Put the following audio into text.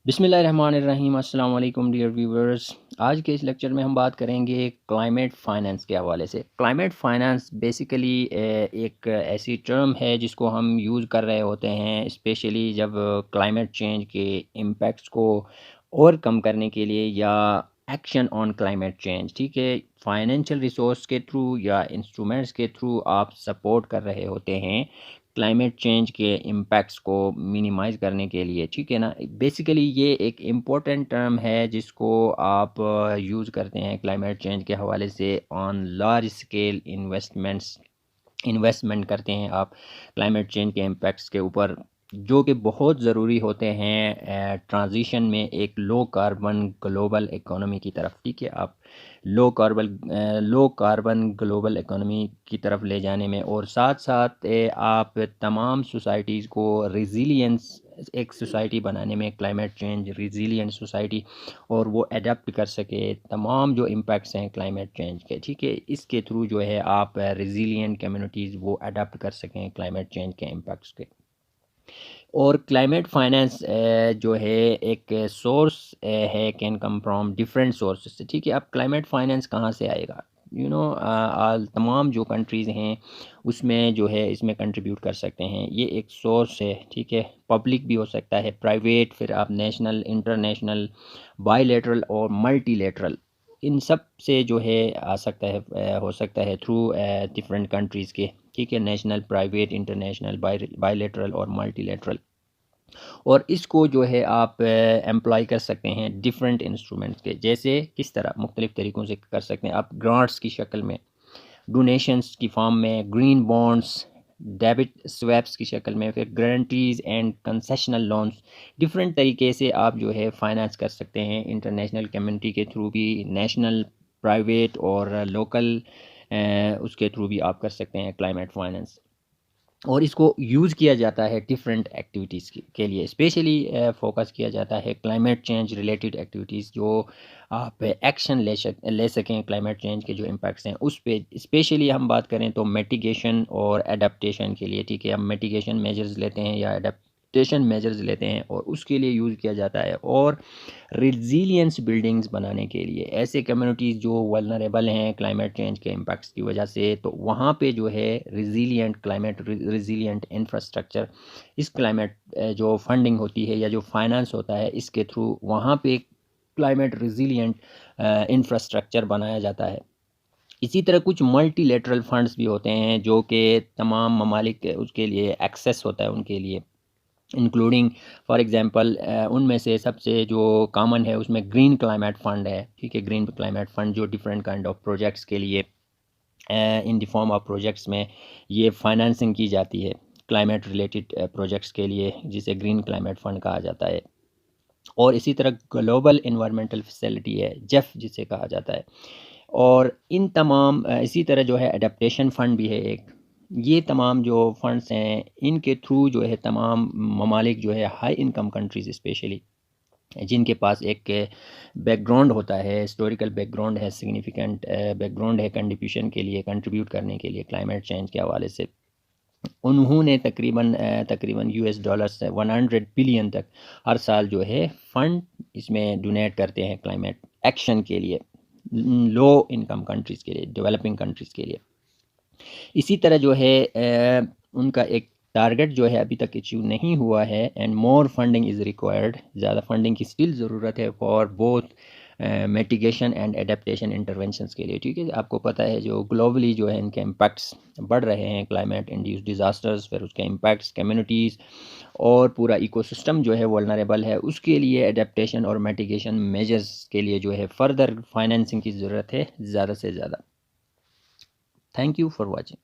बिस्मिल्लाहिर्रहमानिर्रहीम अस्सलाम वालेकुम डियर व्यूवर्स। आज के इस लेक्चर में हम बात करेंगे क्लाइमेट फाइनेंस के हवाले से। क्लाइमेट फाइनेंस बेसिकली एक ऐसी टर्म है जिसको हम यूज़ कर रहे होते हैं स्पेशली जब क्लाइमेट चेंज के इम्पैक्ट्स को ओवरकम करने के लिए या एक्शन ऑन क्लाइमेट चेंज, ठीक है, फाइनेंशियल रिसोर्स के थ्रू या इंस्ट्रूमेंट्स के थ्रू आप सपोर्ट कर रहे होते हैं क्लाइमेट चेंज के इम्पैक्ट्स को मिनिमाइज़ करने के लिए, ठीक है ना। बेसिकली ये एक इम्पोर्टेंट टर्म है जिसको आप यूज़ करते हैं क्लाइमेट चेंज के हवाले से ऑन लार्ज स्केल इन्वेस्टमेंट करते हैं आप क्लाइमेट चेंज के इम्पैक्ट्स के ऊपर, जो कि बहुत ज़रूरी होते हैं ट्रांजिशन में एक लो कार्बन ग्लोबल इकोनॉमी की तरफ, ठीक है। आप लो कार्बन ग्लोबल इकोनॉमी की तरफ ले जाने में, और साथ साथ आप तमाम सोसाइटीज़ को रिज़िलियंस एक सोसाइटी बनाने में, क्लाइमेट चेंज रिज़िलियंट सोसाइटी, और वो अडेप्ट कर सके तमाम जो इम्पैक्ट्स हैं क्लाइमेट चेंज के, ठीक है। इसके थ्रू जो है आप रिज़िलियंट कम्युनिटीज़ वो अडेप्ट कर सकें क्लाइमेट चेंज के इम्पैक्ट्स के। और क्लाइमेट फाइनेंस जो है एक सोर्स है, can come from different sources से, ठीक है। अब क्लाइमेट फाइनेंस कहाँ से आएगा, तमाम जो कंट्रीज़ हैं उसमें जो है इसमें कंट्रीब्यूट कर सकते हैं। ये एक सोर्स है, ठीक है। पब्लिक भी हो सकता है, प्राइवेट, फिर आप नेशनल, इंटरनेशनल, बायलैटरल और मल्टीलैटरल, इन सब से जो है आ सकता है, हो सकता है थ्रू डिफरेंट कंट्रीज़ के, ठीक है। नेशनल, प्राइवेट, इंटरनेशनल, बायलैटरल और मल्टीलैटरल। और इसको जो है आप एम्प्लॉय कर सकते हैं डिफरेंट इंस्ट्रूमेंट्स के, जैसे किस तरह मुख्तलिफ़ तरीक़ों से कर सकते हैं आप। ग्रांट्स की शक्ल में, डोनेशंस की फॉर्म में, ग्रीन बॉन्ड्स, डेबिट स्वैप्स की शक्ल में, फिर guarantees and concessional loans, different तरीके से आप जो है फाइनेंस कर सकते हैं इंटरनेशनल कम्युनिटी के थ्रू भी, नेशनल, प्राइवेट और लोकल उसके थ्रू भी आप कर सकते हैं क्लाइमेट फाइनेंस। और इसको यूज़ किया जाता है डिफरेंट एक्टिविटीज़ के लिए, स्पेशली फोकस किया जाता है क्लाइमेट चेंज रिलेटेड एक्टिविटीज़, जो आप एक्शन ले सकें क्लाइमेट चेंज के जो इम्पैक्ट्स हैं उस पे। स्पेशली हम बात करें तो मिटिगेशन और एडाप्टेशन के लिए, ठीक है। हम मिटिगेशन मेजर्स लेते हैं या एडाप्टेशन मेजर्स लेते हैं और उसके लिए यूज़ किया जाता है। और रिज़िलियंस बिल्डिंग्स बनाने के लिए, ऐसे कम्युनिटीज़ जो वल्नरेबल हैं क्लाइमेट चेंज के इम्पैक्ट्स की वजह से, तो वहाँ पे जो है रिज़िलियंट इंफ्रास्ट्रक्चर, इस क्लाइमेट जो फंडिंग होती है या जो फाइनेंस होता है इसके थ्रू वहाँ पे क्लाइमेट रिज़िलियंट इंफ्रास्ट्रक्चर बनाया जाता है। इसी तरह कुछ मल्टीलेटरल फंड्स भी होते हैं जो कि तमाम ममालिक उसके लिए एक्सेस होता है उनके लिए, इंक्लूडिंग फॉर एग्जांपल उनमें से सबसे जो कॉमन है उसमें ग्रीन क्लाइमेट फ़ंड है, ठीक है। ग्रीन क्लाइमेट फ़ंड जो डिफरेंट काइंड ऑफ प्रोजेक्ट्स के लिए in the form of projects में ये फाइनेंसिंग की जाती है क्लाइमेट रिलेटेड प्रोजेक्ट्स के लिए, जिसे ग्रीन क्लाइमेट फ़ंड कहा जाता है। और इसी तरह ग्लोबल इन्वायरमेंटल फैसिलिटी है, जेफ जिसे कहा जाता है। और इन तमाम इसी तरह जो है एडेप्टेशन फ़ंड भी है एक। ये तमाम जो फंड्स हैं इनके थ्रू जो है तमाम ममालिक जो है हाई इनकम कंट्रीज़ स्पेशली, जिनके पास एक बैकग्राउंड होता है, हिस्टोरिकल बैकग्राउंड है, सिग्निफिकेंट बैकग्राउंड है कंट्रीब्यूशन के लिए, कंट्रीब्यूट करने के लिए क्लाइमेट चेंज के हवाले से, उन्होंने तकरीबन यूएस डॉलर्स 100 बिलियन तक हर साल जो है फ़ंड इसमें डोनेट करते हैं क्लाइमेट एक्शन के लिए, लो इनकम कंट्रीज़ के लिए, डेवलपिंग कंट्रीज़ के लिए। इसी तरह जो है उनका एक टारगेट जो है अभी तक अचीव नहीं हुआ है, and more funding is required, ज़्यादा फंडिंग की स्टिल ज़रूरत है for both mitigation and adaptation interventions के लिए, ठीक है। आपको पता है जो ग्लोबली जो है इनके इम्पैक्ट्स बढ़ रहे हैं, क्लाइमेट इंड्यूस डिज़ास्टर्स, फिर उसके इम्पैक्ट्स कम्युनिटीज़ और पूरा इकोसिस्टम जो है वल्नरेबल है, उसके लिए एडेप्टेशन और मिटिगेशन मेजर्स के लिए जो है फर्दर फाइनेंसिंग की ज़रूरत है ज़्यादा से ज़्यादा। Thank you for watching.